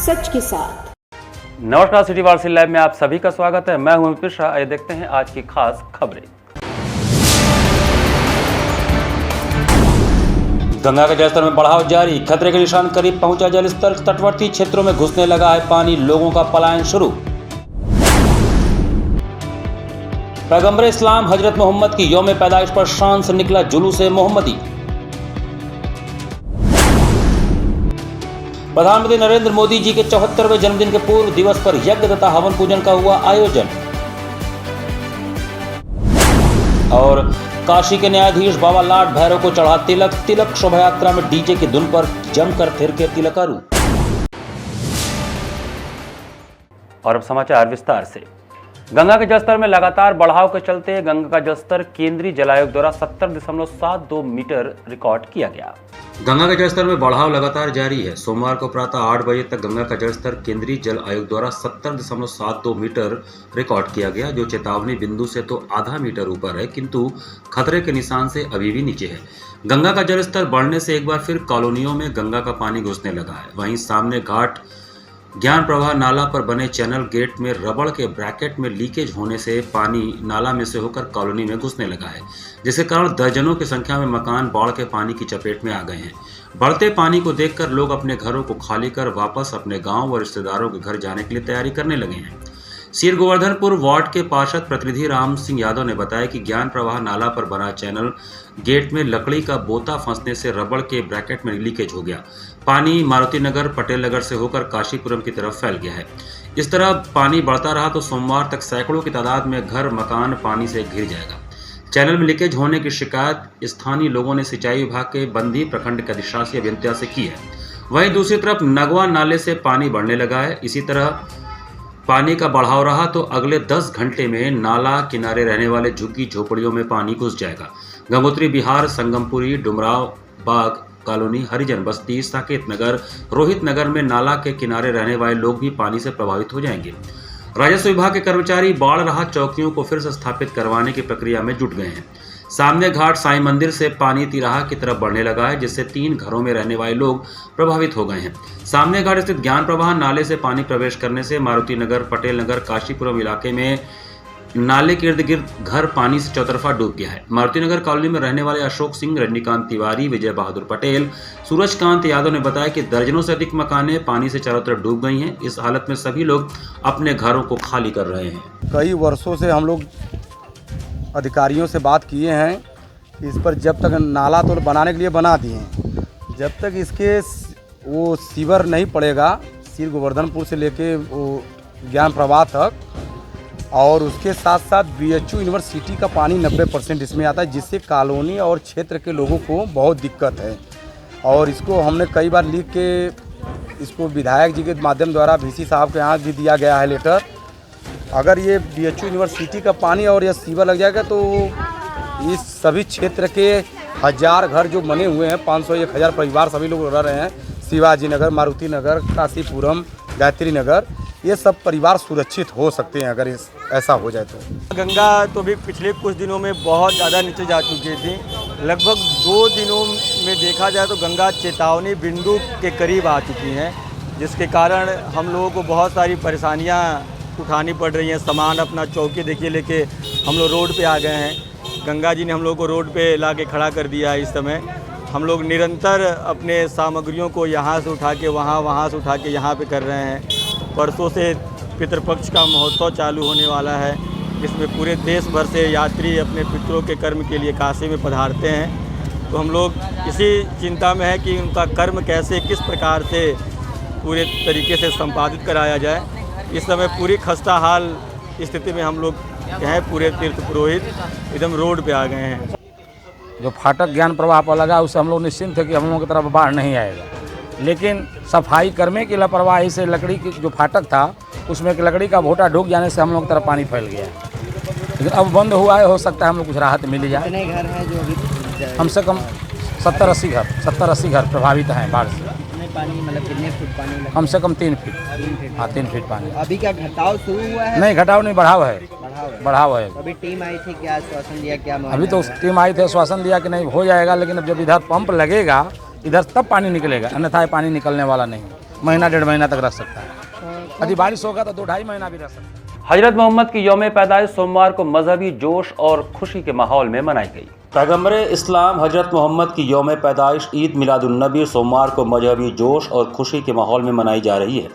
सच के साथ। नमस्कार, सिटी वार्सी लाइव में आप सभी का स्वागत है। मैं हूं अमित मिश्रा। आइए देखते हैं आज की खास खबरें। गंगा के जलस्तर में बढ़ाव जारी, खतरे के निशान करीब पहुंचा जलस्तर, तटवर्ती क्षेत्रों में घुसने लगा है पानी, लोगों का पलायन शुरू। पैगंबर इस्लाम हजरत मोहम्मद की यौम पैदाइश पर शान से निकला जुलूस मोहम्मदी। प्रधानमंत्री नरेंद्र मोदी जी के 74वें जन्मदिन के पूर्व दिवस पर यज्ञ तथा हवन पूजन का हुआ आयोजन। और काशी के न्यायाधीश बाबा लाड भैरव को चढ़ा तिलक, तिलक शोभा यात्रा में डीजे की धुन पर जमकर थिरके तिलकारू। और अब समाचार विस्तार से। गंगा के जलस्तर में लगातार बढ़ाव के चलते गंगा का जलस्तर केंद्रीय जल आयोग द्वारा 70.72 मीटर रिकॉर्ड किया गया। गंगा के जलस्तर में बढ़ाव लगातार जारी है। सोमवार को प्रातः 8 बजे तक गंगा का जलस्तर केंद्रीय जल आयोग द्वारा 70.72 मीटर रिकॉर्ड किया गया, जो चेतावनी बिंदु से तो आधा मीटर ऊपर है, किंतु खतरे के निशान से अभी भी नीचे है। गंगा का जलस्तर बढ़ने से एक बार फिर कॉलोनियों में गंगा का पानी घुसने लगा है। वहीं सामने घाट ज्ञान प्रवाह नाला पर बने चैनल गेट में रबड़ के ब्रैकेट में लीकेज होने से पानी नाला में से होकर कॉलोनी में घुसने लगा है, जिसके कारण दर्जनों की संख्या में मकान बाढ़ के पानी की चपेट में आ गए हैं। बढ़ते पानी को देखकर लोग अपने घरों को खाली कर वापस अपने गांव व रिश्तेदारों के घर जाने के लिए तैयारी करने लगे हैं। सिर गोवर्धनपुर वार्ड के पार्षद प्रतिनिधि राम सिंह यादव ने बताया कि ज्ञान प्रवाह नाला पर बना चैनल गेट में लकड़ी का बोता फंसने से रबड़ के ब्रैकेट में लीकेज हो गया। पानी मारुति नगर पटेल नगर से होकर काशीपुरम की तरफ फैल गया है। इस तरह पानी बढ़ता रहा तो सोमवार तक सैकड़ों की तादाद में घर मकान पानी से घिर जाएगा। चैनल में लीकेज होने की शिकायत स्थानीय लोगों ने सिंचाई विभाग के बंदी प्रखंड के अधिशासी अभियंता से की है। वहीं दूसरी तरफ नगवा नाले से पानी बढ़ने लगा है। इसी तरह पानी का बढ़ाव रहा तो अगले 10 घंटे में नाला किनारे रहने वाले झुग्गी झोपड़ियों में पानी घुस जाएगा। गंगोत्री बिहार, संगमपुरी, डुमराव बाग कॉलोनी, हरिजन बस्ती, साकेत नगर, रोहित नगर में नाला के किनारे रहने वाले लोग भी पानी से प्रभावित हो जाएंगे। राजस्व विभाग के कर्मचारी बाढ़ राहत चौकियों को फिर से स्थापित करवाने की प्रक्रिया में जुट गए हैं। सामने घाट साईं मंदिर से पानी तिराहा की तरफ बढ़ने लगा है, जिससे 3 घरों में रहने वाले लोग प्रभावित हो गए हैं। सामने घाट स्थित ज्ञान प्रवाह नाले से पानी प्रवेश करने से मारुति नगर, पटेल नगर, काशीपुरम इलाके में नाले के इर्द गिर्द घर पानी से चौतरफा डूब गया है। मारुति नगर कॉलोनी में रहने वाले अशोक सिंह, रजनीकांत तिवारी, विजय बहादुर पटेल, सूरजकांत यादव ने बताया कि दर्जनों से अधिक मकानें पानी से चारों तरफ डूब गई हैं। इस हालत में सभी लोग अपने घरों को खाली कर रहे हैं। कई वर्षों से हम लोग अधिकारियों से बात किए हैं कि इस पर जब तक नाला तो बनाने के लिए बना दिए हैं, जब तक इसके वो सीवर नहीं पड़ेगा सिर गोवर्धनपुर से लेके वो ज्ञान प्रवाह तक, और उसके साथ साथ BHU यूनिवर्सिटी का पानी 90% इसमें आता है, जिससे कॉलोनी और क्षेत्र के लोगों को बहुत दिक्कत है। और इसको हमने कई बार लिख के इसको विधायक जी के माध्यम द्वारा VC साहब के यहाँ भी दिया गया है लेटर। अगर ये BHU यूनिवर्सिटी का पानी और यह सीवर लग जाएगा तो इस सभी क्षेत्र के 1000 घर जो बने हुए हैं, 500-1000 परिवार सभी लोग रह रहे हैं, शिवाजी नगर, मारुति नगर, काशीपुरम, गायत्री नगर, ये सब परिवार सुरक्षित हो सकते हैं अगर ऐसा हो जाए तो। गंगा तो भी पिछले कुछ दिनों में बहुत ज़्यादा नीचे जा चुकी थी। लगभग 2 दिनों में देखा जाए तो गंगा चेतावनी बिंदु के करीब आ चुकी हैं, जिसके कारण हम लोगों को बहुत सारी परेशानियां उठानी पड़ रही हैं। सामान अपना चौकी देखिए लेके हम लोग रोड पे आ गए हैं। गंगा जी ने हम लोग को रोड पे ला के खड़ा कर दिया है। इस समय हम लोग निरंतर अपने सामग्रियों को यहाँ से उठा के वहाँ से उठा के यहाँ पे कर रहे हैं। परसों से पितृपक्ष का महोत्सव चालू होने वाला है, जिसमें पूरे देश भर से यात्री अपने पितरों के कर्म के लिए काशी में पधारते हैं। तो हम लोग इसी चिंता में है कि उनका कर्म कैसे, किस प्रकार से पूरे तरीके से संपादित कराया जाए। इस समय पूरी खस्ता हाल स्थिति में हम लोग हैं। पूरे तीर्थ पुरोहित एकदम रोड पे आ गए हैं। जो फाटक ज्ञान प्रवाह पर लगा उससे हम लोग निश्चिंत थे कि हम लोगों की तरफ बाढ़ नहीं आएगा, लेकिन सफाई कर्मी की लापरवाही से लकड़ी की जो फाटक था उसमें एक लकड़ी का भोटा ढुक जाने से हम लोग की तरफ पानी फैल गया। लेकिन अब बंद हुआ है, हो सकता है हम लोग कुछ राहत मिल जाए। कितने घर हैं जो अभी? कम से कम 70-80 घर प्रभावित हैं बाढ़ से। कितने पानी, मतलब कितने फुट पानी लगा? कम से कम 3 फीट। हाँ, 3 फीट पानी। अभी क्या घटाव शुरू हुआ है? नहीं, घटाव नहीं, बढ़ाव है। बढ़ाव है। अभी टीम आई थी, क्या आश्वासन दिया, क्या? अभी तो टीम आई थी, आश्वासन दिया कि नहीं हो जाएगा, लेकिन अब जब इधर पंप लगेगा इधर तब पानी निकलेगा, अन्यथा पानी निकलने वाला नहीं। महीना 1.5 महीना तक रख सकता है। यदि बारिश होगा तो 2-2.5 महीना भी रह सकता है। हजरत मोहम्मद की यौम पैदाइश सोमवार को मजहबी जोश और खुशी के माहौल में मनाई गई। पैगम्बर इस्लाम हजरत मोहम्मद की यौम पैदाइश ईद मिलादुन्नबी सोमवार को मजहबी जोश और खुशी के माहौल में मनाई जा रही है।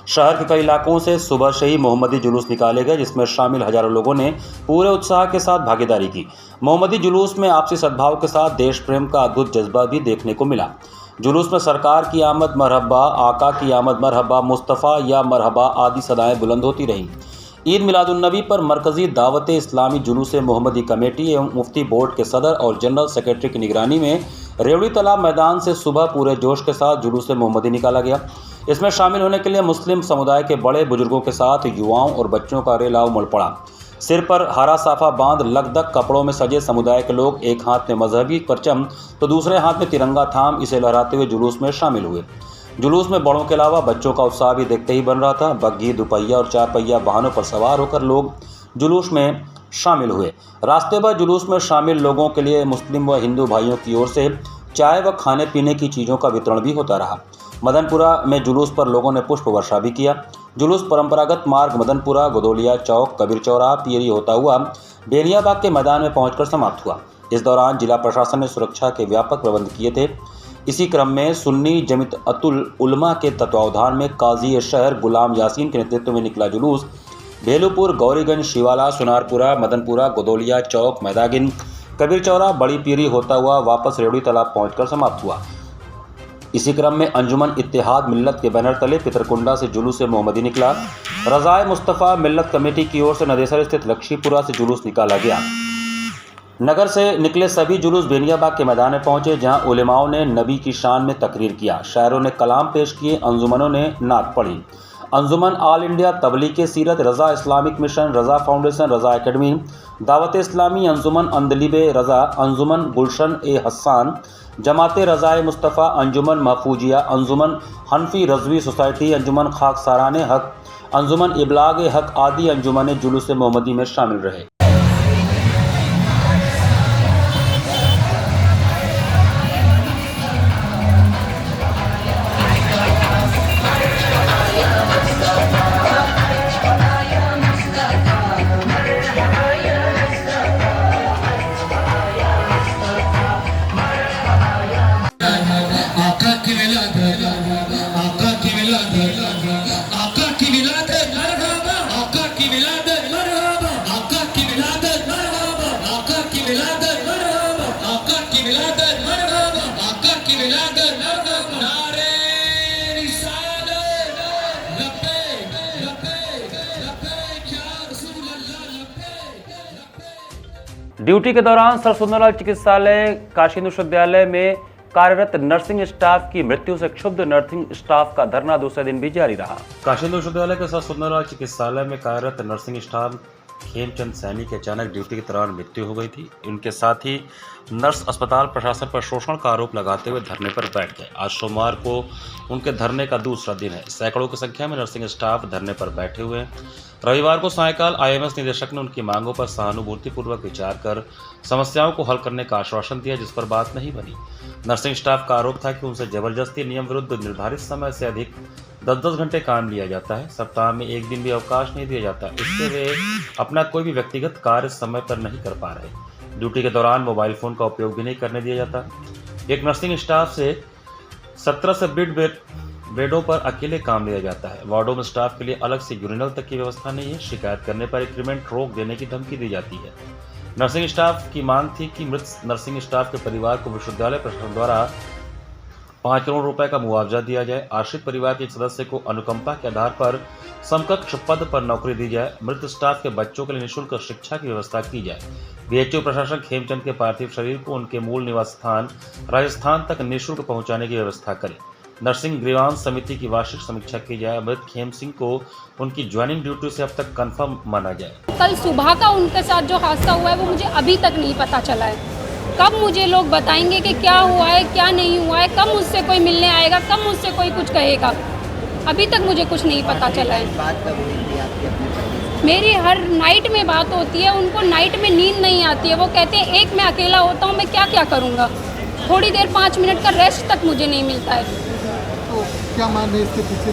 शहर के कई इलाकों से सुबह से ही मोहम्मदी जुलूस निकाले गए, जिसमें शामिल हजारों लोगों ने पूरे उत्साह के साथ भागीदारी की। मोहम्मदी जुलूस में आपसी सद्भाव के साथ देश प्रेम का अद्भुत जज्बा भी देखने को मिला। जुलूस में सरकार की आमद मरहबा, आका की आमद मरहबा, मुस्तफ़ा या मरहबा आदि सदाएं बुलंद होती रहीं। ईद मिलादुन्नबी पर मरकज़ी दावत इस्लामी जुलूस मोहम्मदी कमेटी एवं मुफ्ती बोर्ड के सदर और जनरल सेक्रेटरी की निगरानी में रेवड़ी तालाब मैदान से सुबह पूरे जोश के साथ जुलूस मोहम्मदी निकाला गया। इसमें शामिल होने के लिए मुस्लिम समुदाय के बड़े बुजुर्गों के साथ युवाओं और बच्चों का रेला उमड़ पड़ा। सिर पर हरा साफा बांध लगदग कपड़ों में सजे समुदाय के लोग एक हाथ में मजहबी परचम तो दूसरे हाथ में तिरंगा थाम इसे लहराते हुए जुलूस में शामिल हुए। जुलूस में बड़ों के अलावा बच्चों का उत्साह भी देखते ही बन रहा था। बग्घी, दुपहिया और 4 पहिया वाहनों पर सवार होकर लोग जुलूस में शामिल हुए। रास्ते भर जुलूस में शामिल लोगों के लिए मुस्लिम व हिंदू भाइयों की ओर से चाय व खाने पीने की चीज़ों का वितरण भी होता रहा। मदनपुरा में जुलूस पर लोगों ने पुष्प वर्षा भी किया। जुलूस परंपरागत मार्ग मदनपुरा, गोदोलिया चौक, कबीर चौराहा, पियरी होता हुआ बेलियाबाग के मैदान में पहुंचकर समाप्त हुआ। इस दौरान जिला प्रशासन ने सुरक्षा के व्यापक प्रबंध किए थे। इसी क्रम में सुन्नी जमीयतुल उलमा के तत्वावधान में काजी शहर गुलाम यासीन के नेतृत्व में निकला जुलूस भेलूपुर, गौरीगंज, शिवाला, सुनारपुरा, मदनपुरा, गोदोलिया चौक, मैदागिन, कबीर चौरा, बड़ी पीरी होता हुआ वापस रेवड़ी तालाब पहुंचकर समाप्त हुआ। इसी क्रम में अंजुमन इत्तेहाद मिल्लत के बैनर तले पितरकुंडा से जुलूस मोहम्मदी निकला। रज़ाए मुस्तफ़ा मिल्लत कमेटी की ओर से नदेसर स्थित लक्ष्मीपुरा से जुलूस निकाला गया। नगर से निकले सभी जुलूस बेनियाबाग के मैदान में पहुंचे, जहां उलेमाओं ने नबी की शान में तकरीर किया, शायरों ने कलाम पेश किए, अंजुमनों ने नात पढ़ी। अंजुमन ऑल इंडिया तबलीग सीरत, रज़ा इस्लामिक मिशन, रज़ा फाउंडेशन, रज़ा एकेडमी, दावत इस्लामी, अंजुमन अंदलिबे रज़ा, अंजुमन गुलशन ए हस्सान, जमाते रज़ाए मुस्तफ़ा, अंजुमन महफूजिया, अंजुमन हनफी रज़वी सोसाइटी, अंजुमन खाकसारान हक, अंजुमन इबलाग हक आदि अंजुमन जुलूस मोहम्मदी में शामिल रहे। ड्यूटी के दौरान सर सुंदरलाल चिकित्सालय काशी विश्वविद्यालय में कार्यरत नर्सिंग स्टाफ की मृत्यु से क्षुब्ध नर्सिंग स्टाफ का धरना दूसरे दिन भी जारी रहा। काशी विश्वविद्यालय के सर सुंदरलाल चिकित्सालय में कार्यरत नर्सिंग स्टाफ खेमचंद सैनी की अचानक ड्यूटी के दौरान मृत्यु हो गई थी। इनके साथ ही नर्स अस्पताल प्रशासन पर शोषण का आरोप लगाते हुए धरने पर बैठ गए। आज सोमवार को उनके धरने का दूसरा दिन है। सैकड़ों की संख्या में नर्सिंग स्टाफ धरने पर बैठे हुए हैं। रविवार को सायंकाल आईएमएस निदेशक ने उनकी मांगों पर सहानुभूतिपूर्वक विचार कर समस्याओं को हल करने का आश्वासन दिया, जिस पर बात नहीं बनी। नर्सिंग स्टाफ का आरोप था कि उनसे जबरदस्ती नियम विरुद्ध निर्धारित समय से अधिक 10-10 घंटे काम लिया जाता है। सप्ताह में एक दिन भी अवकाश नहीं दिया जाता। इससे वे अपना कोई भी व्यक्तिगत कार्य समय पर नहीं कर पा रहे। ड्यूटी के दौरान मोबाइल फोन का उपयोग भी नहीं करने दिया जाता। एक नर्सिंग स्टाफ से 17 से बेडों पर अकेले काम लिया जाता है। वार्डों में स्टाफ के लिए अलग से यूरिनल तक की व्यवस्था नहीं है। शिकायत करने पर इंक्रीमेंट रोक देने की धमकी दी जाती है। नर्सिंग स्टाफ की मांग थी कि मृत नर्सिंग स्टाफ के परिवार को विश्वविद्यालय प्रशासन द्वारा 5 करोड़ रुपए का मुआवजा दिया जाए। आश्रित परिवार के एक सदस्य को अनुकंपा के आधार पर समकक्ष पद पर नौकरी दी जाए। मृत स्टाफ के बच्चों के लिए निःशुल्क शिक्षा की व्यवस्था की जाए। बीएचयू प्रशासन खेमचंद के पार्थिव शरीर को उनके मूल निवास स्थान राजस्थान तक निःशुल्क पहुंचाने की व्यवस्था करे। नर्सिंग ग्रीवांस समिति की वार्षिक समीक्षा की जाए। मृत खेम सिंह को उनकी ज्वाइनिंग ड्यूटी से अब तक कंफर्म माना जाए। कल सुबह का उनके साथ जो हादसा हुआ है वो मुझे अभी तक नहीं पता चला है। कब मुझे लोग बताएंगे कि क्या हुआ है क्या नहीं हुआ है, कब मुझसे कोई मिलने आएगा, कब मुझसे कोई कुछ कहेगा, अभी तक मुझे कुछ नहीं पता चला है। बात कब हुई थी आपकी अपने पति से? मेरी हर नाइट में बात होती है। उनको नाइट में नींद नहीं आती है। वो कहते हैं एक मैं अकेला होता हूँ, मैं क्या क्या करूँगा। थोड़ी देर 5 मिनट का रेस्ट तक मुझे नहीं मिलता है। क्या मान रहे हैं इसके पीछे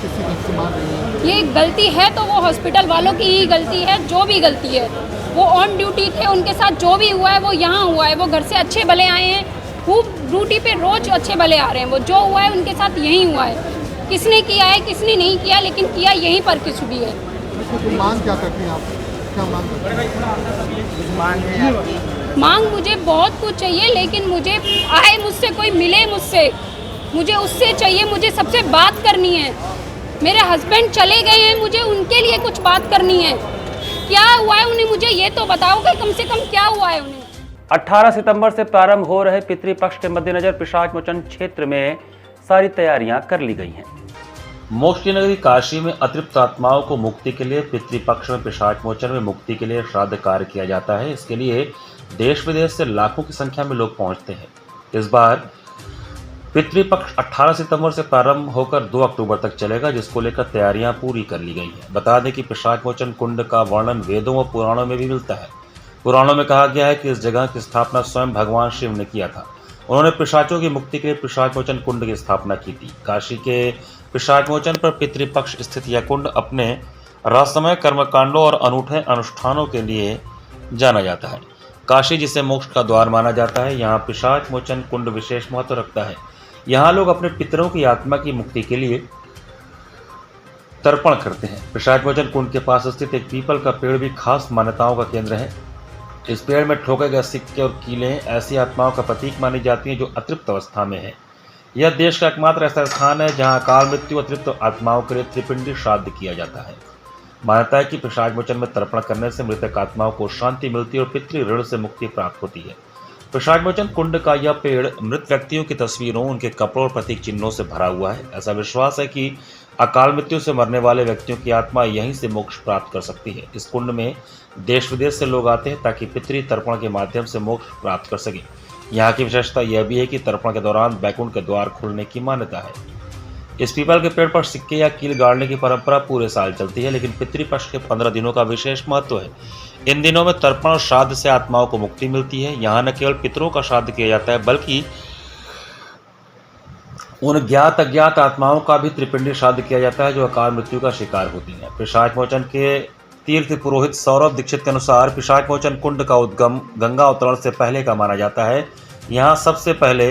किसी का इस्तेमाल नहीं है? ये गलती है तो वो हॉस्पिटल वालों की ही गलती है, जो भी गलती है। वो ऑन ड्यूटी थे, उनके साथ जो भी हुआ है वो यहाँ हुआ है। वो घर से अच्छे भले आए हैं, खूब ड्यूटी पे रोज अच्छे भले आ रहे हैं। वो जो हुआ है उनके साथ यही हुआ है। किसने किया है किसने नहीं किया, लेकिन किया यहीं पर कुछ भी है। तो मांग क्या करती हैं आप? क्या मांग करती हैं? मांग मुझे बहुत कुछ चाहिए, लेकिन मुझे आए मुझसे कोई मिले मुझसे, मुझे उससे चाहिए। मुझे सबसे बात करनी है। मेरे हस्बैंड चले गए हैं, मुझे उनके लिए कुछ बात करनी है। क्या हुआ है उन्हें मुझे ये तो बताओ कि कम से कम क्या हुआ है उन्हें। 18 सितंबर से प्रारंभ हो रहे पितृपक्ष के मद्देनजर पिशाच मोचन क्षेत्र में सारी तैयारियां कर ली गई हैं। मोक्ष की नगरी काशी में अतृप्त आत्माओं को मुक्ति के लिए पितृपक्ष में पिशाच मोचन में मुक्ति के लिए श्राद्ध कार्य किया जाता है। इसके लिए देश विदेश से लाखों की संख्या में लोग पहुंचते हैं। इस बार पितृपक्ष 18 सितंबर से प्रारंभ होकर 2 अक्टूबर तक चलेगा, जिसको लेकर तैयारियां पूरी कर ली गई हैं। बता दें कि पिशाच मोचन कुंड का वर्णन वेदों व पुराणों में भी मिलता है। पुराणों में कहा गया है कि इस जगह की स्थापना स्वयं भगवान शिव ने किया था। उन्होंने पिशाचों की मुक्ति के लिए पिशाच मोचन कुंड की स्थापना की थी। काशी के पिशाच मोचन पर पितृपक्ष स्थित यह कुंड अपने रहस्यमय कर्मकांडों और अनूठे अनुष्ठानों के लिए जाना जाता है। काशी जिसे मोक्ष का द्वार माना जाता है, यहाँ पिशाच मोचन कुंड विशेष महत्व रखता है। यहाँ लोग अपने पितरों की आत्मा की मुक्ति के लिए तर्पण करते हैं। पिशाच मोचन कुंड के पास स्थित एक पीपल का पेड़ भी खास मान्यताओं का केंद्र है। इस पेड़ में ठोके गए सिक्के और कीलें ऐसी आत्माओं का प्रतीक मानी जाती हैं जो अतृप्त अवस्था में है। यह देश का एकमात्र ऐसा स्थान है जहां अकाल मृत्यु अतृप्त आत्माओं के लिए त्रिपिंडी श्राद्ध किया जाता है। मान्यता है कि पिशाच मोचन में तर्पण करने से मृतक आत्माओं को शांति मिलती है और पितृ ऋण से मुक्ति प्राप्त होती है। पिशाच मोचन कुंड का यह पेड़ मृत व्यक्तियों की तस्वीरों, उनके कपड़ों और प्रतीक चिन्हों से भरा हुआ है। ऐसा विश्वास है कि अकाल मृत्यु से मरने वाले व्यक्तियों की आत्मा यहीं से मोक्ष प्राप्त कर सकती है। इस कुंड में देश विदेश से लोग आते हैं ताकि पितृ तर्पण के माध्यम से मोक्ष प्राप्त कर सकें। यहाँ की विशेषता यह भी है कि तर्पण के दौरान बैकुंठ के द्वार खुलने की मान्यता है। इस पीपल के पेड़ पर सिक्के या कील गाड़ने की परंपरा पूरे साल चलती है, लेकिन पितृपक्ष के 15 दिनों का विशेष महत्व है। इन दिनों में तर्पण और श्राद्ध से आत्माओं को मुक्ति मिलती है। यहाँ न केवल पितरों का श्राद्ध किया जाता है, बल्कि उन ज्ञात अज्ञात आत्माओं का भी त्रिपिंडी श्राद्ध किया जाता है जो अकाल मृत्यु का शिकार होती हैं। पिशाच मोचन के तीर्थ पुरोहित सौरभ दीक्षित के अनुसार पिशाच मोचन कुंड का उद्गम गंगा अवतरण से पहले का माना जाता है। यहाँ सबसे पहले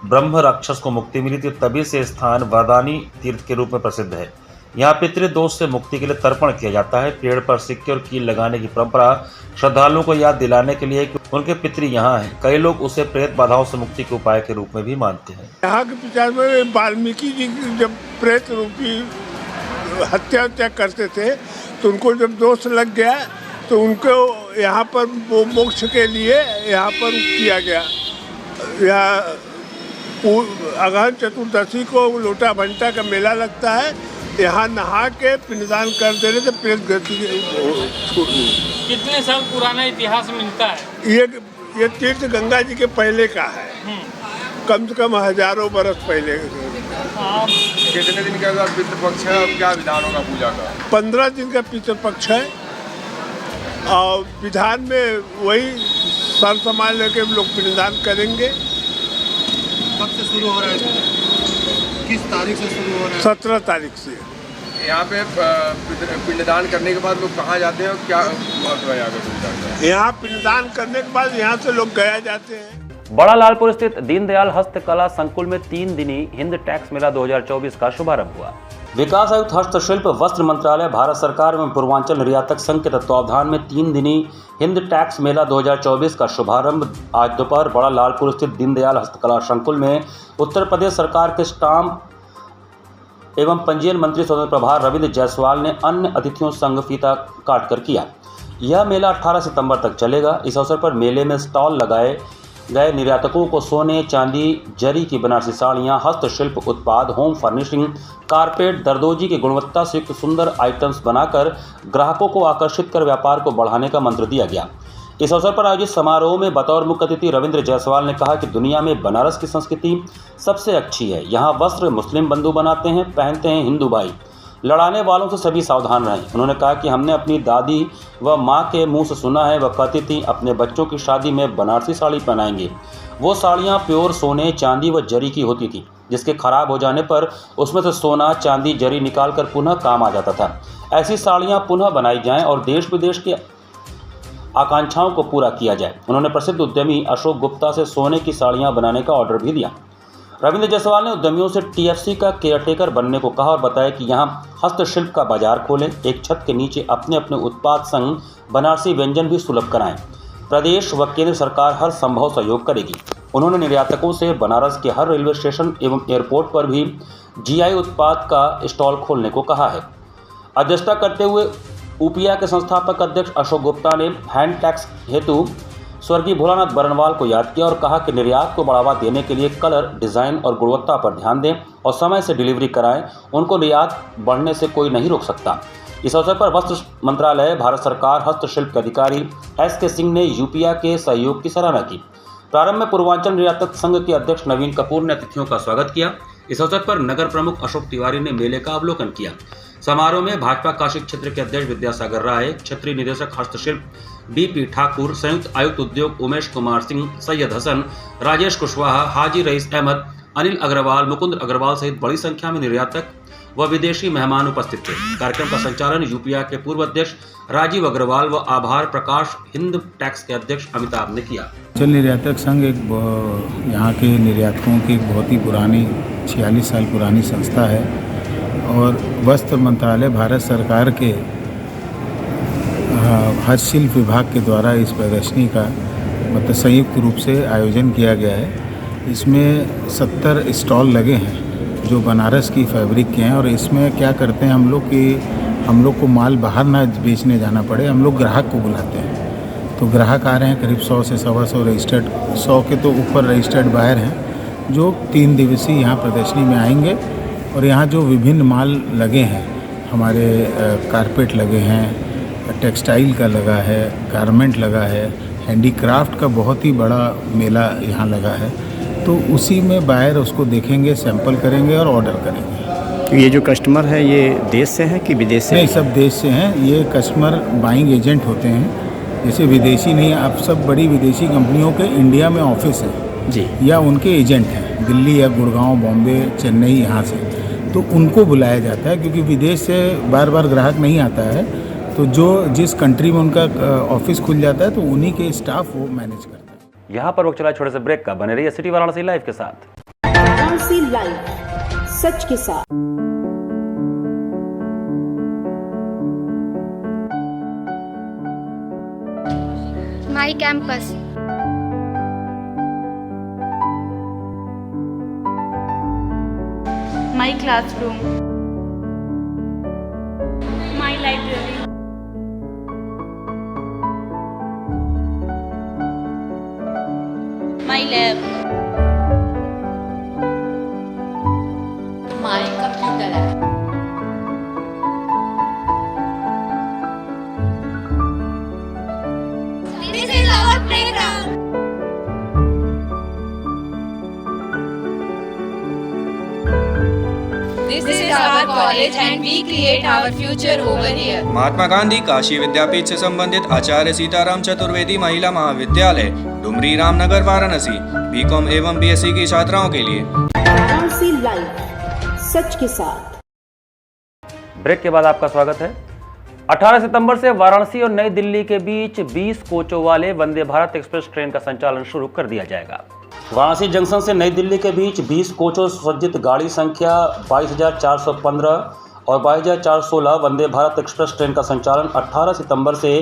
ब्रह्म राक्षस को मुक्ति मिली थी, तभी से स्थान वरदानी तीर्थ के रूप में प्रसिद्ध है। यहाँ पितृदोष से मुक्ति के लिए तर्पण किया जाता है। पेड़ पर सिक्के और कील लगाने की परंपरा श्रद्धालुओं को याद दिलाने के लिए कि उनके पितृ यहाँ हैं। कई लोग उसे प्रेत बाधाओं से मुक्ति के उपाय के रूप में भी मानते हैं। यहाँ के विचार में वाल्मीकि जी जब प्रेत रूपी हत्या करते थे तो उनको जब दोष लग गया तो उनको यहाँ पर वो मोक्ष के लिए यहाँ पर किया गया। यहाँ अगहन चतुर्दशी को लोटा भंटा का मेला लगता है। यहाँ नहा के पिंडदान कर देने से प्रेत गति कितने साल पुराना इतिहास मिलता है? ये तीर्थ गंगा जी के पहले का है, कम से कम हजारों बरस पहले। कितने दिन का पितृपक्ष है और क्या विधान होगा पूजा का? 15 दिन का पितृपक्ष है और विधान में वही सर सामान लेके लोग पिंडदान करेंगे। कब से शुरू हो रहा है? किस तारीख से शुरू हो रहा है? 17 तारीख से। यहाँ पे पिंडदान करने के बाद लोग कहाँ जाते हैं और क्या महत्व है यहाँ पे? यहाँ पिंडदान करने के बाद यहाँ से लोग गया जाते हैं। बड़ा लालपुर स्थित दीनदयाल हस्तकला संकुल में 3 दिनी हिंद टैक्स मेला 2024 का शुभारंभ हुआ। विकास आयुक्त हस्तशिल्प वस्त्र मंत्रालय भारत सरकार एवं पूर्वांचल निर्यातक संघ के तत्वावधान में 3 दिनी हिंद टैक्स मेला 2024 का शुभारंभ आज दोपहर बड़ा लालपुर स्थित दीनदयाल हस्तकला संकुल में उत्तर प्रदेश सरकार के स्टाम्प एवं पंजीयन मंत्री स्वतंत्र प्रभार रविंद्र जायसवाल ने अन्य अतिथियों संग फीता काटकर किया। यह मेला 18 सितंबर तक चलेगा। इस अवसर पर मेले में स्टॉल लगाए गए निर्यातकों को सोने, चांदी, जरी की बनारसी साड़ियाँ, हस्तशिल्प उत्पाद, होम फर्निशिंग, कारपेट, दरदोजी की गुणवत्ता से युक्त सुंदर आइटम्स बनाकर ग्राहकों को आकर्षित कर व्यापार को बढ़ाने का मंत्र दिया गया। इस अवसर पर आयोजित समारोह में बतौर मुख्य अतिथि रविंद्र जायसवाल ने कहा कि दुनिया में बनारस की संस्कृति सबसे अच्छी है। यहाँ वस्त्र मुस्लिम बंधु बनाते हैं, पहनते हैं हिंदू भाई। लड़ाने वालों से सभी सावधान रहें। उन्होंने कहा कि हमने अपनी दादी व माँ के मुंह से सुना है, वह कहती थी अपने बच्चों की शादी में बनारसी साड़ी पहनाएंगे। वो साड़ियाँ प्योर सोने, चांदी व जरी की होती थी। जिसके खराब हो जाने पर उसमें से सोना, चांदी, जरी निकालकर पुनः काम आ जाता था। ऐसी साड़ियाँ पुनः बनाई जाएं और देश विदेश के आकांक्षाओं को पूरा किया जाए। उन्होंने प्रसिद्ध उद्यमी अशोक गुप्ता से सोने की साड़ियाँ बनाने का ऑर्डर भी दिया। रविंद्र जायसवाल ने उद्यमियों से TFC का केयरटेकर बनने को कहा और बताया कि यहां हस्तशिल्प का बाजार खोलें, एक छत के नीचे अपने अपने उत्पाद संग बनारसी व्यंजन भी सुलभ कराएं। प्रदेश व केंद्र सरकार हर संभव सहयोग करेगी। उन्होंने निर्यातकों से बनारस के हर रेलवे स्टेशन एवं एयरपोर्ट पर भी GI उत्पाद का स्टॉल खोलने को कहा है। अध्यक्षता करते हुए UPI के संस्थापक अध्यक्ष अशोक गुप्ता ने हैंड टैक्स हेतु स्वर्गीय भोलानाथ बरनवाल को याद किया और कहा कि निर्यात को बढ़ावा देने के लिए कलर, डिज़ाइन और गुणवत्ता पर ध्यान दें और समय से डिलीवरी कराएं। उनको निर्यात बढ़ने से कोई नहीं रोक सकता। इस अवसर पर वस्त्र मंत्रालय, भारत सरकार, हस्तशिल्प के अधिकारी SK सिंह ने UPI के सहयोग की सराहना की। प्रारंभ में पूर्वांचल निर्यातक संघ के अध्यक्ष नवीन कपूर ने अतिथियों का स्वागत किया। इस अवसर पर नगर प्रमुख अशोक तिवारी ने मेले का अवलोकन किया। समारोह में भाजपा काशी क्षेत्र के अध्यक्ष विद्यासागर राय, क्षेत्रीय निदेशक हस्तशिल्प BP ठाकुर, संयुक्त आयुक्त उद्योग उमेश कुमार सिंह, सैयद हसन, राजेश कुशवाहा, हाजी रईस अहमद, अनिल अग्रवाल, मुकुंद अग्रवाल सहित बड़ी संख्या में निर्यातक व विदेशी मेहमान उपस्थित थे। कार्यक्रम का संचालन UPI के पूर्व अध्यक्ष राजीव अग्रवाल व आभार प्रकाश हिंद टैक्स के अध्यक्ष अमिताभ ने किया। चल निर्यातक संघ एक यहाँ के निर्यातकों की एक बहुत ही पुरानी 46 साल पुरानी संस्था है और वस्त्र मंत्रालय भारत सरकार के हस्तशिल्प विभाग के द्वारा इस प्रदर्शनी का मतलब संयुक्त रूप से आयोजन किया गया है। इसमें 70 स्टॉल लगे हैं जो बनारस की फैब्रिक के हैं और इसमें क्या करते हैं हम लोग को माल बाहर ना बेचने जाना पड़े, हम लोग ग्राहक को बुलाते हैं। तो ग्राहक आ रहे हैं करीब 100 से 125 रजिस्टर्ड, 100 के तो ऊपर रजिस्टर्ड बायर हैं जो 3 दिवसीय यहाँ प्रदर्शनी में आएंगे और यहाँ जो विभिन्न माल लगे हैं, हमारे कारपेट लगे हैं, टेक्सटाइल का लगा है, गारमेंट लगा है, हैंडीक्राफ्ट का बहुत ही बड़ा मेला यहाँ लगा है। तो उसी में बायर उसको देखेंगे, सैंपल करेंगे और ऑर्डर करेंगे। तो ये जो कस्टमर है ये देश से हैं कि विदेश से? नहीं, सब देश से हैं। ये कस्टमर बाइंग एजेंट होते हैं, जैसे विदेशी नहीं, अब सब बड़ी विदेशी कंपनियों के इंडिया में ऑफिस है जी, या उनके एजेंट हैं दिल्ली या गुड़गांव, बॉम्बे, चेन्नई, यहाँ से, तो उनको बुलाया जाता है क्योंकि विदेश से बार बार ग्राहक नहीं आता है। तो जो जिस कंट्री में उनका ऑफिस खुल जाता है तो उन्हीं के स्टाफ वो मैनेज करता है। यहाँ पर वक्त चला छोटे से ब्रेक का। बने रहिए सिटी वाराणसी लाइव के साथ। वाराणसी लाइव, सच के साथ। My campus, my classroom, my library, my lab, my computer lab, this is our playground, this is our college and we create our future over here. Mahatma Gandhi Kashi Vidyapith से संबंधित आचार्य सीताराम चतुर्वेदी महिला महाविद्यालय, डुमरी रामनगर, वाराणसी, BCom एवं BSc की छात्राओं के लिए। वाराणसी लाइव, सच के साथ। ब्रेक के बाद आपका स्वागत है। 18 सितंबर से वाराणसी और नई दिल्ली के बीच 20 कोचों वाले वंदे भारत एक्सप्रेस ट्रेन का संचालन शुरू कर दिया जाएगा। वाराणसी जंक्शन से नई दिल्ली के बीच 20 कोचों सज्जित गाड़ी संख्या 22,415 और 22,416 वंदे भारत एक्सप्रेस ट्रेन का संचालन 18 सितंबर से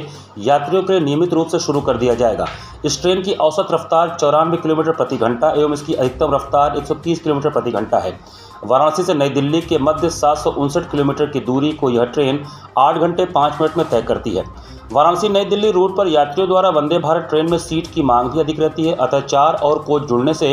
यात्रियों के लिए नियमित रूप से शुरू कर दिया जाएगा। इस ट्रेन की औसत रफ्तार 94 किलोमीटर प्रति घंटा एवं इसकी अधिकतम रफ्तार 130 किलोमीटर प्रति घंटा है। वाराणसी से नई दिल्ली के मध्य 759 किलोमीटर की दूरी को यह ट्रेन 8 घंटे 5 मिनट में तय करती है। वाराणसी नई दिल्ली रूट पर यात्रियों द्वारा वंदे भारत ट्रेन में सीट की मांग भी अधिक रहती है, अतः 4 और कोच जुड़ने से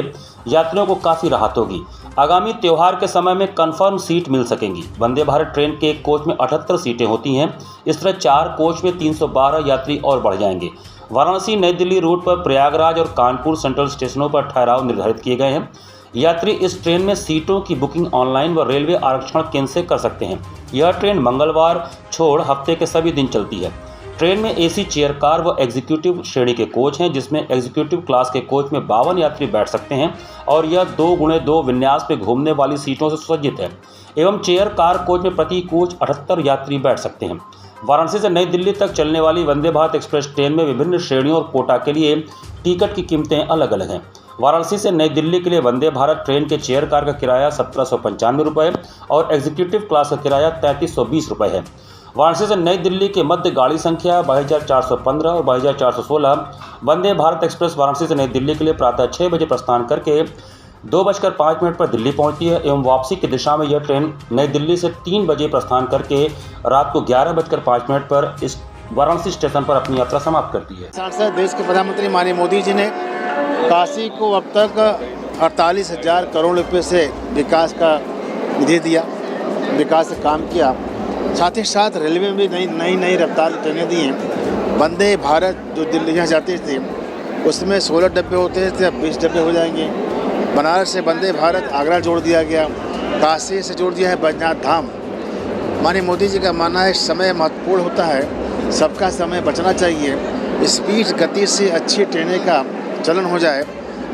यात्रियों को काफ़ी राहत होगी। आगामी त्यौहार के समय में कंफर्म सीट मिल सकेंगी। वंदे भारत ट्रेन के एक कोच में 78 सीटें होती हैं। इस तरह 4 कोच में 312 यात्री और बढ़ जाएंगे। वाराणसी नई दिल्ली रूट पर प्रयागराज और कानपुर सेंट्रल स्टेशनों पर ठहराव निर्धारित किए गए हैं। यात्री इस ट्रेन में सीटों की बुकिंग ऑनलाइन व रेलवे आरक्षण केंद्र से कर सकते हैं। यह ट्रेन मंगलवार छोड़ हफ्ते के सभी दिन चलती है। ट्रेन में एसी चेयर कार व एग्जीक्यूटिव श्रेणी के कोच हैं, जिसमें एग्जीक्यूटिव क्लास के कोच में 52 यात्री बैठ सकते हैं और यह 2x2 विन्यास पे घूमने वाली सीटों से सुसज्जित है एवं चेयर कार कोच में प्रति कोच 78 यात्री बैठ सकते हैं। वाराणसी से नई दिल्ली तक चलने वाली वंदे भारत एक्सप्रेस ट्रेन में विभिन्न श्रेणियों और कोटा के लिए टिकट की कीमतें अलग अलग हैं। वाराणसी से नई दिल्ली के लिए वंदे भारत ट्रेन के चेयर कार का किराया 1795 रुपये और एग्जीक्यूटिव क्लास का किराया 3320 रुपये है। वाराणसी से नई दिल्ली के मध्य गाड़ी संख्या 2415 और 2416 वंदे भारत एक्सप्रेस वाराणसी से नई दिल्ली के लिए प्रातः 6 बजे प्रस्थान करके 2:05 पर दिल्ली पहुंचती है एवं वापसी की दिशा में यह ट्रेन नई दिल्ली से 3 बजे प्रस्थान करके रात को 11:05 पर इस वाराणसी स्टेशन पर अपनी यात्रा समाप्त करती है। सांसद देश के प्रधानमंत्री माननीय मोदी जी ने काशी को अब तक 48,000 करोड़ रुपए से विकास का निधि दिया, विकास का काम किया। साथ ही साथ रेलवे में भी नई रफ्तार ट्रेनें दी हैं। वंदे भारत जो दिल्ली यहाँ जाते थे उसमें 16 डब्बे होते थे, अब 20 डब्बे हो जाएंगे। बनारस से वंदे भारत आगरा जोड़ दिया गया, काशी से जोड़ दिया है बैजनाथ धाम। माननीय मोदी जी का मानना है समय महत्वपूर्ण होता है, सबका समय बचना चाहिए, स्पीड गति से अच्छी ट्रेनें का चलन हो जाए।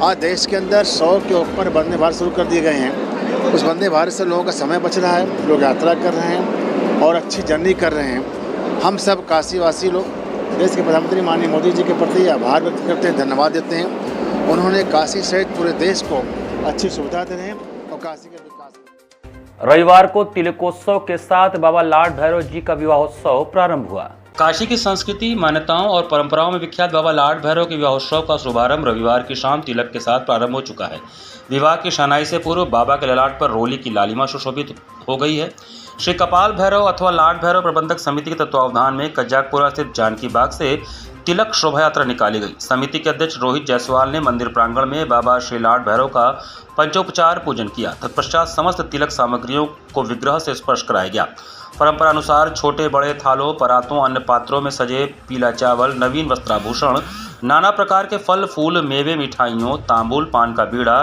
आज देश के अंदर 100 के ऊपर वंदे भारत शुरू कर दिए गए हैं। उस वंदे भारत से लोगों का समय बच रहा है, लोग यात्रा कर रहे हैं और अच्छी जर्नी कर रहे हैं। हम सब काशीवासी लोग देश के प्रधानमंत्री माननीय मोदी जी के प्रति आभार व्यक्त करते हैं, धन्यवाद देते हैं। उन्होंने काशी सहित पूरे देश को अच्छी सुविधा दे रहे हैं और काशी के विकास। रविवार को तिलकोत्सव के साथ बाबा लाड भैरव जी का विवाहोत्सव प्रारंभ हुआ। काशी की संस्कृति, मान्यताओं और परंपराओं में विख्यात बाबा लाड भैरव के विवाहोत्सव का शुभारंभ रविवार की शाम तिलक के साथ प्रारंभ हो चुका है। विवाह की शनाई से पूर्व बाबा के ललाट पर रोली की लालिमा सुशोभित हो गई है। श्री कपाल भैरव अथवा लाड भैरव प्रबंधक समिति के तत्वावधान में कज्जाकपुरा स्थित जानकी बाग से तिलक शोभा यात्रा निकाली गई। समिति के अध्यक्ष रोहित जायसवाल ने मंदिर प्रांगण में बाबा श्री लाड भैरव का पंचोपचार पूजन किया। तत्पश्चात समस्त तिलक सामग्रियों को विग्रह से स्पर्श कराया गया। परंपरा अनुसार छोटे बड़े थालों, परातों, अन्य पात्रों में सजे पीला चावल, नवीन वस्त्राभूषण, नाना प्रकार के फल फूल, मेवे, मिठाइयों, तांबूल, पान का बीड़ा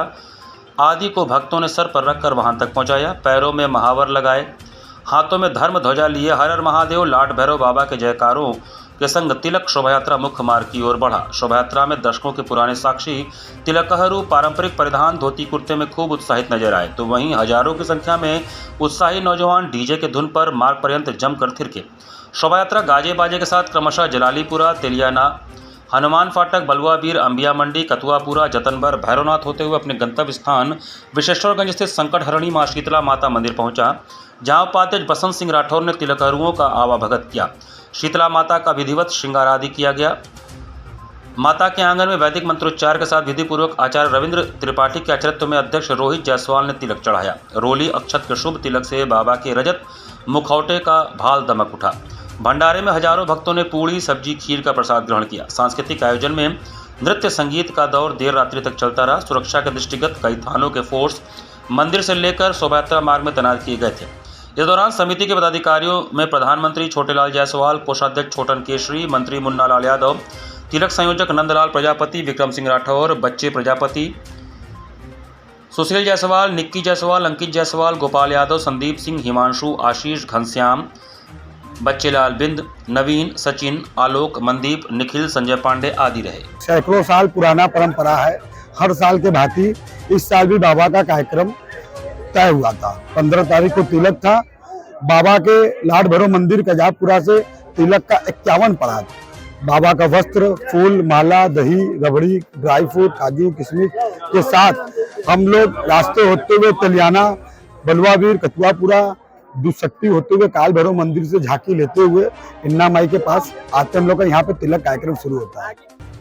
आदि को भक्तों ने सर पर रखकर वहां तक पहुंचाया। पैरों में महावर लगाए, हाथों में धर्म ध्वजा लिए हर हर महादेव लाड भैरव बाबा के जयकारों के संग तिलक शोभायात्रा मुख्य मार्ग की ओर बढ़ा। शोभायात्रा में दर्शकों के पुराने साक्षी तिलकहरू पारंपरिक परिधान धोती कुर्ते में खूब उत्साहित नजर आए, तो वहीं हजारों की संख्या में उत्साही नौजवान डीजे के धुन पर मार्ग पर्यंत जमकर थिरके। शोभायात्रा गाजे बाजे के साथ क्रमशः जलालीपुरा, तेलियाना, हनुमान फाटक, बलुआबीर, अंबिया मंडी, कतुआपुरा, जतनबर, भैरवनाथ होते हुए अपने गंतव्य स्थान विशेश्वरगंज स्थित संकट हरणी मां शीतला माता मंदिर पहुंचा, जहां उपाध्यक्ष बसंत सिंह राठौर ने तिलकहरूओं का आवाभगत किया। शीतला माता का विधिवत श्रृंगार आदि किया गया। माता के आंगन में वैदिक मंत्रोच्चार के साथ विधिपूर्वक आचार्य रविंद्र त्रिपाठी के अध्यक्षत्व में अध्यक्ष रोहित जायसवाल ने तिलक चढ़ाया। रोली अक्षत के शुभ तिलक से बाबा के रजत मुखौटे का भाल दमक उठा। भंडारे में हजारों भक्तों ने पूड़ी, सब्जी, खीर का प्रसाद ग्रहण किया। सांस्कृतिक आयोजन में नृत्य संगीत का दौर देर रात्रि तक चलता रहा। सुरक्षा के दृष्टिगत कई थानों के फोर्स मंदिर से लेकर शोभायात्रा मार्ग में तैनात किए गए थे। इस दौरान समिति के पदाधिकारियों में प्रधानमंत्री छोटेलाल जायसवाल, कोषाध्यक्ष छोटन केशरी, मंत्री मुन्ना लाल यादव, तिलक संयोजक नंदलाल प्रजापति, विक्रम सिंह राठौर, बच्चे प्रजापति, सुशील जायसवाल, निक्की जायसवाल, अंकित जायसवाल, गोपाल यादव, संदीप सिंह, हिमांशु, आशीष, घनश्याम, बच्चेलाल बिंद, नवीन, सचिन, आलोक, मनदीप, निखिल, संजय पांडे आदि रहे। सैकड़ों साल पुराना परंपरा है। हर साल के भांति इस साल भी बाबा का कार्यक्रम तय हुआ था। 15 तारीख को तिलक था। बाबा के लाड भैरव मंदिर कजाकपुरा से तिलक का 51 पड़ा। बाबा का वस्त्र, फूल, माला, दही, रबड़ी, ड्राई फ्रूट, काजू, किशमिश के साथ हम लोग रास्ते होते हुए तेलियाना, बलुआबीर, कतुआपुरा, दुशक्ति होते हुए काल भैरव मंदिर से झांकी लेते हुए इन्ना माई के पास आते हम लोग का यहाँ पे तिलक कार्यक्रम शुरू होता है।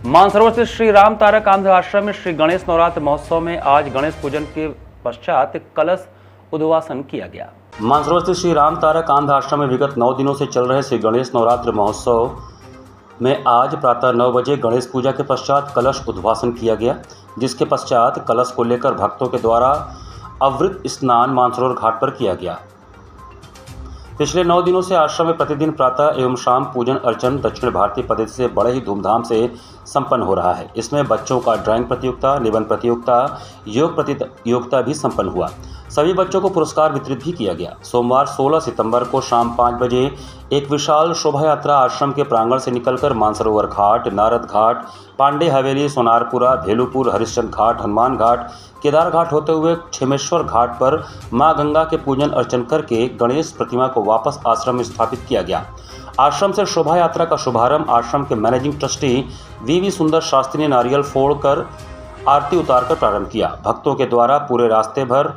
मानसरोवर स्थित श्री राम तारक आंध्र आश्रम में श्री गणेश नवरात्र महोत्सव में आज गणेश पूजन के पश्चात कलश उद्वासन किया गया। मानसरोवर स्थित श्री राम तारक आंध्र आश्रम में विगत 9 दिनों से चल रहे श्री गणेश नवरात्र महोत्सव में आज प्रातः 9 बजे गणेश पूजा के पश्चात कलश उद्वासन किया गया, जिसके पश्चात कलश को लेकर भक्तों के द्वारा अवृत स्नान मानसरोवर घाट पर किया गया। पिछले 9 दिनों से आश्रम में प्रतिदिन प्रातः एवं शाम पूजन अर्चन दक्षिण भारतीय पद्धति से बड़े ही धूमधाम से संपन्न हो रहा है। इसमें बच्चों का ड्राइंग प्रतियोगिता, निबंध प्रतियोगिता, योग प्रतियोगिता भी संपन्न हुआ। सभी बच्चों को पुरस्कार वितरित भी किया गया। सोमवार 16 सितंबर को शाम 5 बजे एक विशाल शोभा यात्रा आश्रम के प्रांगण से निकलकर मानसरोवर घाट, नारद घाट, पांडे हवेली, सोनारपुरा, भेलूपुर, हरिश्चंद्र घाट, हनुमान घाट, केदार घाट होते हुए छिमेश्वर घाट पर मां गंगा के पूजन अर्चन करके गणेश प्रतिमा को वापस आश्रम में स्थापित किया गया। आश्रम से शोभा यात्रा का शुभारंभ आश्रम के मैनेजिंग ट्रस्टी वी सुंदर शास्त्री ने नारियल फोड़कर आरती उतारकर प्रारंभ किया। भक्तों के द्वारा पूरे रास्ते भर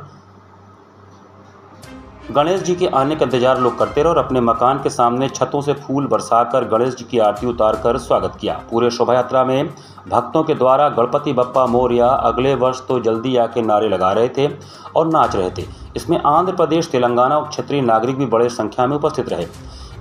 गणेश जी के आने का इंतजार लोग करते रहे और अपने मकान के सामने छतों से फूल बरसाकर गणेश जी की आरती उतारकर स्वागत किया। पूरे शोभा यात्रा में भक्तों के द्वारा गणपति बप्पा मोरया, अगले वर्ष तो जल्दी आके नारे लगा रहे थे और नाच रहे थे। इसमें आंध्र प्रदेश, तेलंगाना और क्षेत्रीय नागरिक भी बड़े संख्या में उपस्थित रहे।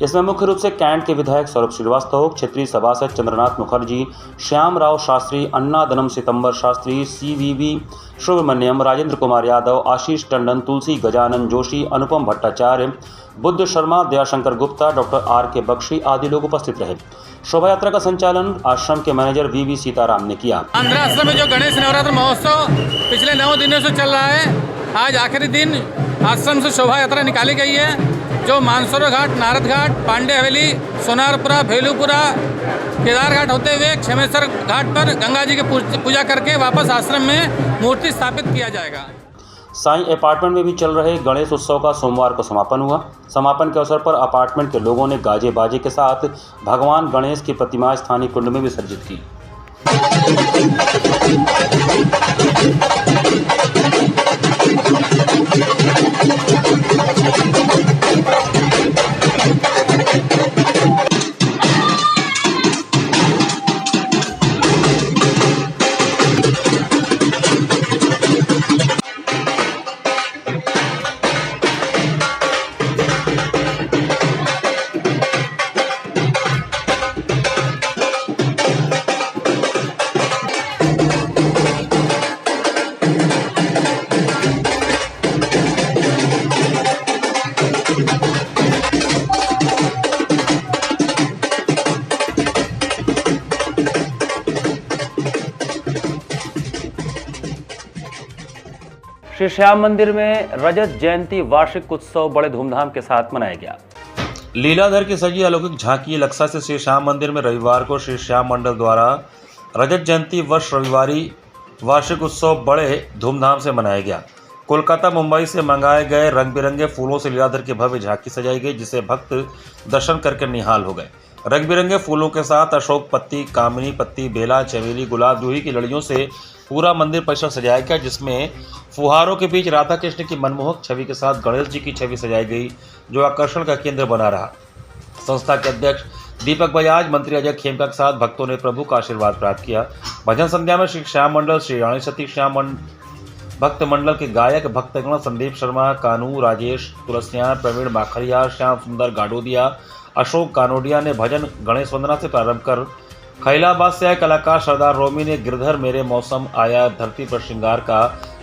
इसमें मुख्य रूप से कैंट के विधायक सौरभ श्रीवास्तव, क्षेत्रीय सभासद चंद्रनाथ मुखर्जी, श्याम राव शास्त्री, अन्नादनम सितंबर शास्त्री, CVV सुब्रमण्यम, राजेंद्र कुमार यादव, आशीष टंडन, तुलसी गजानन जोशी, अनुपम भट्टाचार्य, बुद्ध शर्मा, दयाशंकर गुप्ता, डॉक्टर RK बख्शी आदि लोग उपस्थित रहे। शोभा यात्रा का संचालन आश्रम के मैनेजर VV सीताराम ने किया। आंध्र आश्रम में जो गणेश नवरात्र महोत्सव पिछले 9 दिनों से चल रहा है, आज आखिरी दिन आश्रम से शोभा यात्रा निकाली गई है, जो मानसरोवर घाट, नारद घाट, पांडे हवेली, सोनारपुरा, भेलूपुरा, केदार घाट होते हुए छिमेश्वर घाट पर गंगा जी की पूजा करके वापस आश्रम में मूर्ति स्थापित किया जाएगा। साईं अपार्टमेंट में भी चल रहे गणेश उत्सव का सोमवार को समापन हुआ। समापन के अवसर पर अपार्टमेंट के लोगों ने गाजे बाजे के साथ भगवान गणेश की प्रतिमा स्थानीय कुंड में विसर्जित की। श्री श्याम मंदिर में रजत जयंती वार्षिक उत्सव बड़े धूमधाम के साथ मनाया गया। लीलाधर की सजी अलौकिक झांकी लक्सा से श्री श्याम मंदिर में रविवार को श्री श्याम मंडल द्वारा रजत जयंती वर्ष रविवारी वार्षिक उत्सव बड़े धूमधाम से मनाया गया। कोलकाता, मुंबई से मंगाए गए रंग बिरंगे फूलों से लीलाधर की भव्य झांकी सजाई गई, जिसे भक्त दर्शन करके निहाल हो गए। रंग बिरंगे फूलों के साथ अशोक पत्ती, कामिनी पत्ती, बेला, चमेली, गुलाब, जूही की लड़ियों से पूरा मंदिर परिसर सजाया गया, जिसमें फुहारों के बीच राधा कृष्ण की मनमोहक छवि के साथ गणेश जी की छवि सजाई गई, जो आकर्षण का केंद्र बना रहा। संस्था के अध्यक्ष दीपक बजाज, मंत्री अजय खेमका के साथ भक्तों ने प्रभु का आशीर्वाद प्राप्त किया। भजन संध्या में श्री श्याम मंडल, श्री रानी सती श्याम भक्त मंडल के गायक भक्तगण संदीप शर्मा, कानू, राजेश तुलसियान, प्रवीण माखरिया, श्याम सुंदर गाडोदिया, अशोक कानोडिया ने भजन गणेश वंदना से प्रारंभ कर खैलाबाद से आए कलाकार सरदार रोमी ने गिरधर मेरे मौसम आया धरती पर श्रृंगार का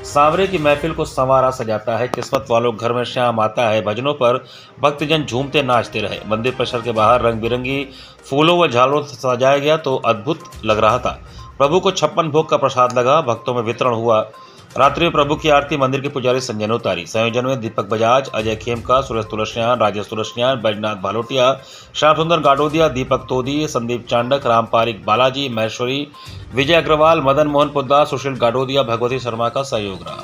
सांवरे की महफिल को संवारा सजाता है, किस्मत वालों घर में श्याम आता है भजनों पर भक्तजन झूमते नाचते रहे। मंदिर परिसर के बाहर रंग बिरंगी फूलों व झालरों से सजाया गया तो अद्भुत लग रहा था। प्रभु को 56 भोग का प्रसाद लगा, भक्तों में वितरण हुआ। रात्रि में प्रभु की आरती मंदिर के पुजारी संजय ने उतारी। संयोजन में दीपक बजाज, अजय खेमका, सुरेश तुलसियान, राजेश तुलसियान, बैजनाथ भालोटिया, श्याम सुंदर गाडोदिया, दीपक तोदी, संदीप चांडक, राम पारिक बालाजी, महेश्वरी, विजय अग्रवाल, मदन मोहन पोद्दार, सुशील गाडोदिया, भगवती शर्मा का सहयोग रहा।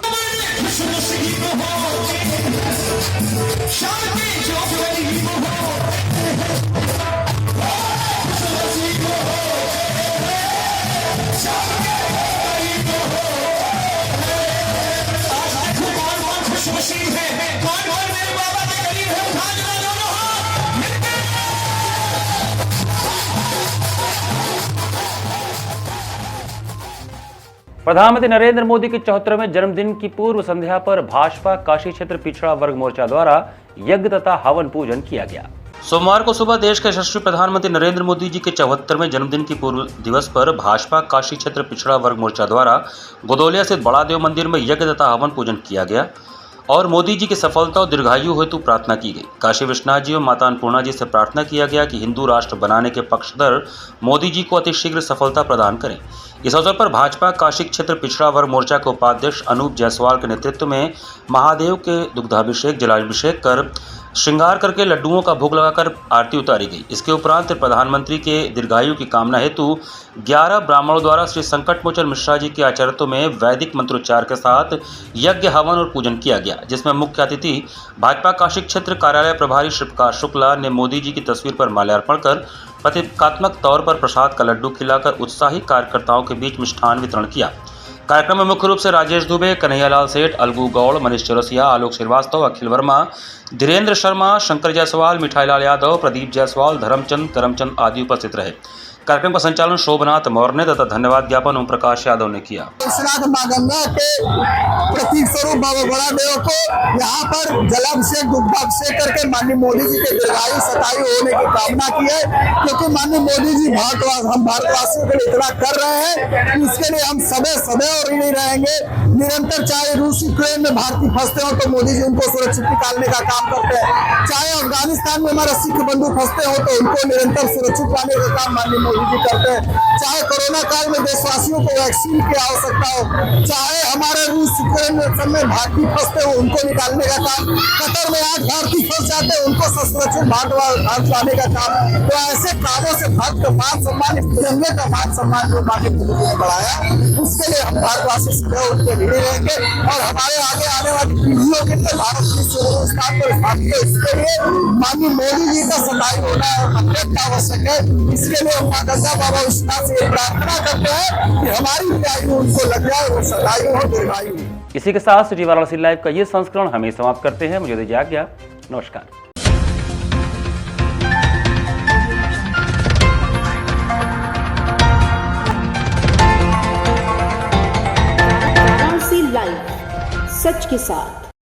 प्रधानमंत्री नरेंद्र मोदी के 74वें जन्मदिन की पूर्व संध्या पर भाजपा काशी क्षेत्र पिछड़ा वर्ग मोर्चा द्वारा यज्ञ तथा हवन पूजन किया गया। सोमवार को सुबह देश के यशस्वी प्रधानमंत्री नरेंद्र मोदी जी के 74वें जन्मदिन की पूर्व दिवस पर भाजपा काशी क्षेत्र पिछड़ा वर्ग मोर्चा द्वारा गोदौलिया स्थित बड़ा देव मंदिर में यज्ञ तथा हवन पूजन किया गया। और मोदी जी की सफलता और दीर्घायु हेतु प्रार्थना की गई। काशी विश्वनाथ जी और माता अन्नपूर्णा जी से प्रार्थना किया गया कि हिंदू राष्ट्र बनाने के पक्षधर मोदी जी को अतिशीघ्र सफलता प्रदान करें। इस अवसर पर भाजपा काशी क्षेत्र पिछड़ा वर्ग मोर्चा के उपाध्यक्ष अनूप जायसवाल के नेतृत्व में महादेव के दुग्धाभिषेक, जलाभिषेक कर श्रृंगार करके लड्डुओं का भोग लगाकर आरती उतारी गई। इसके उपरांत प्रधानमंत्री के दीर्घायु की कामना हेतु 11 ब्राह्मणों द्वारा श्री संकट मोचन मिश्रा जी के आचरणत्व में वैदिक मंत्रोच्चार के साथ यज्ञ, हवन और पूजन किया गया, जिसमें मुख्य अतिथि भाजपा काशी क्षेत्र कार्यालय प्रभारी श्री प्रकाश शुक्ला ने मोदी जी की तस्वीर पर माल्यार्पण कर प्रतीकात्मक तौर पर प्रसाद का लड्डू खिलाकर उत्साही कार्यकर्ताओं के बीच मिष्ठान वितरण किया। कार्यक्रम में मुख्य रूप से राजेश दुबे, कन्हैयालाल सेठ, अलगू गौड़, मनीष चौरसिया, आलोक श्रीवास्तव, अखिल वर्मा, धीरेन्द्र शर्मा, शंकर जायसवाल, मिठाईलाल यादव, प्रदीप जायसवाल, धर्मचंद करमचंद आदि उपस्थित रहे। कार्यक्रम का संचालन शोभनाथ मौर्य ने तथा धन्यवाद ज्ञापन ओम प्रकाश यादव ने किया। विश्वनाथ मां गंगा के प्रतीक स्वरूप बाबा बड़ा देव को यहाँ पर जलाभिषेक, दुग्धाभिषेक करके माननीय मोदी जी के दीर्घायु शतायु होने की कामना की है, क्योंकि माननीय मोदी जी हम भारतवासियों के लिए इतना कर रहे हैं, इसके लिए हम सदैव ऋणी रहेंगे। निरंतर चाहे रूस यूक्रेन में भारतीय फंसते हो तो मोदी जी उनको सुरक्षित निकालने का काम करते हैं, चाहे अफगानिस्तान में हमारा सिख बंधु फंसते हो तो उनको निरंतर सुरक्षित लाने का काम माननीय मोदी जी करते हैं, चाहे कोरोना काल में देशवासियों को वैक्सीन की आवश्यकता हो, चाहे हमारे रूस यूक्रेन में भारतीय फंसते हो उनको निकालने का काम, कतर में आज भारतीय फंस जाते हैं उनको सुरक्षित भारत लाने का काम। तो ऐसे कामों से भारत का मान सम्मान, तिरंगे का मान सम्मान जो माननीय मोदी जी ने बढ़ाया, उसके लिए हम भारतवासी सदैव उनके ऋणी रहेंगे और हमारे आगे आने वाली पीढ़ियों के लिए भारत की स्थान पर स्थापित है। इसके लिए माननीय मोदी जी का सदाई होना अत्यंत आवश्यक है। इसके लिए हम गंगा बाबा विश्वनाथ से प्रार्थना करते हैं कि हमारी आयु उनको लग जाए, वो सदायु हो, दीर्घायु। इसी के साथ सिटी वाराणसी लाइव का ये संस्करण हम समाप्त करते हैं। मुझे दीजिए आज्ञा, नमस्कार। लाइव, सच के साथ।